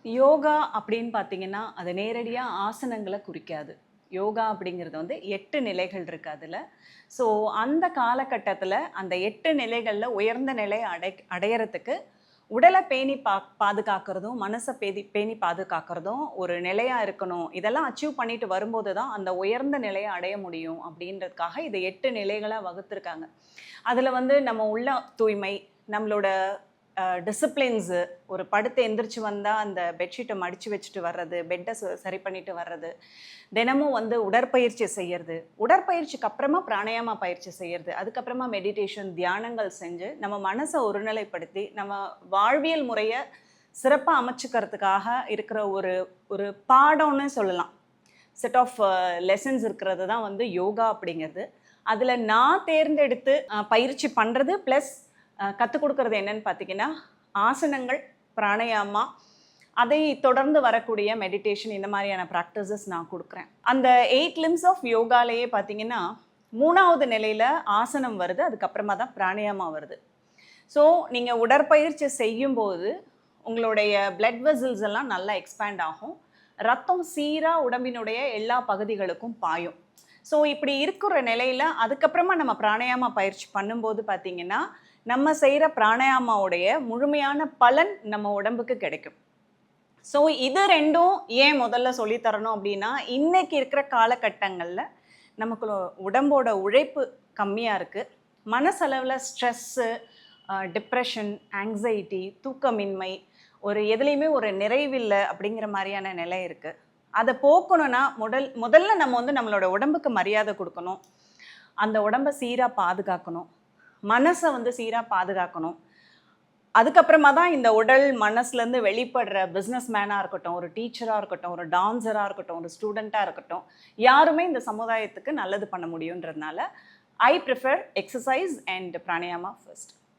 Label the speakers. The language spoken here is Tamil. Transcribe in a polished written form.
Speaker 1: யோகா அப்படின்னு பார்த்தீங்கன்னா, அது நேரடியா ஆசனங்கள குறிக்காது. யோகா அப்படிங்கிறது வந்து 8 நிலைகள் இருக்கு அதுல. ஸோ, அந்த காலகட்டத்தில அந்த 8 நிலைகள்ல உயர்ந்த நிலை அடையறதுக்கு உடல பேணி பாதுகாக்கிறதும், மனச பேணி பாதுகாக்கிறதும் ஒரு நிலையா இருக்கணும். இதெல்லாம் அச்சீவ் பண்ணிட்டு வரும்போது தான் அந்த உயர்ந்த நிலைய அடைய முடியும் அப்படின்றதுக்காக இத 8 நிலைகளா வகுத்திருக்காங்க. அதுல வந்து நம்ம உள்ள தூய்மை, நம்மளோட டிசிப்ளின்ஸு, ஒரு படுத்து எந்திரிச்சு வந்தா அந்த பெட்ஷீட்ட மடிச்சு வச்சுட்டு வர்றது, பெட்ட சரி பண்ணிட்டு வர்றது, தினமும் வந்து உடற்பயிற்சி செய்யறது, உடற்பயிற்சிக்கு அப்புறமா பிராணாயாமா பயிற்சி செய்யறது, அதுக்கப்புறமா மெடிடேஷன், தியானங்கள் செஞ்சு நம்ம மனச ஒருநிலைப்படுத்தி, நம்ம வாழ்வியல் முறைய சிறப்பா அமைச்சுக்கிறதுக்காக இருக்கிற ஒரு ஒரு பாடம்னு சொல்லலாம். செட் ஆஃப் லெசன்ஸ் இருக்கிறது தான் வந்து யோகா அப்படிங்கிறது. அதில நான் தேர்ந்தெடுத்து பயிற்சி பண்ணுறது ப்ளஸ் கத்துக் குடுக்கறது என்னன்னு பார்த்தீங்கன்னா, ஆசனங்கள், பிராணாயாமா, அதை தொடர்ந்து வரக்கூடிய மெடிடேஷன் இந்த மாதிரியான பிராக்டிசஸ் நான் குடுக்குறேன். அந்த 8 லிம்ஸ் ஆஃப் யோகாலயே பார்த்தீங்கன்னா, 3வது நிலையில ஆசனம் வருது. அதுக்கப்புறமா தான் பிராணாயாமா வருது. ஸோ, நீங்க உடற்பயிற்சி செய்யும்போது, உங்களுடைய பிளட் வெசல்ஸ் எல்லாம் நல்லா எக்ஸ்பேண்ட் ஆகும். ரத்தம் சீரா உடம்பினுடைய எல்லா பகுதிகளுக்கும் பாயும். ஸோ, இப்படி இருக்கிற நிலையில அதுக்கப்புறமா நம்ம பிராணாயாமா பயிற்சி பண்ணும்போது பார்த்தீங்கன்னா, நம்ம செய்கிற பிராணாயாமாவுடைய முழுமையான பலன் நம்ம உடம்புக்கு கிடைக்கும். ஸோ, இது 2ம் ஏன் முதல்ல சொல்லி தரணும் அப்படின்னா, இன்னைக்கு இருக்கிற காலகட்டங்கள்ல நமக்கு உடம்போட உழைப்பு கம்மியா இருக்கு. மனசளவுல ஸ்ட்ரெஸ்ஸு, டிப்ரெஷன், ஆங்ஸைட்டி, தூக்கமின்மை, ஒரு எதுலயுமே ஒரு நிறைவில்ல அப்படிங்கிற மாரியான நிலை இருக்கு. அத போக்கணும்னா முதல்ல நம்ம வந்து நம்மளோட உடம்புக்கு மரியாதை குடுக்கணும். அந்த உடம்ப சீரா பாதுகாக்கணும். மனச வந்து சீரா பாதுகாக்கணும். அதுக்கப்புறமா தான் இந்த உடல், மனசுலேருந்து வெளிப்படுற பிஸ்னஸ் மேனா இருக்கட்டும், ஒரு டீச்சரா இருக்கட்டும், ஒரு டான்ஸரா இருக்கட்டும், ஒரு ஸ்டூடெண்ட்டா இருக்கட்டும், யாருமே இந்த சமுதாயத்துக்கு நல்லது பண்ண முடியுன்றதுனால, I prefer exercise and pranayama first.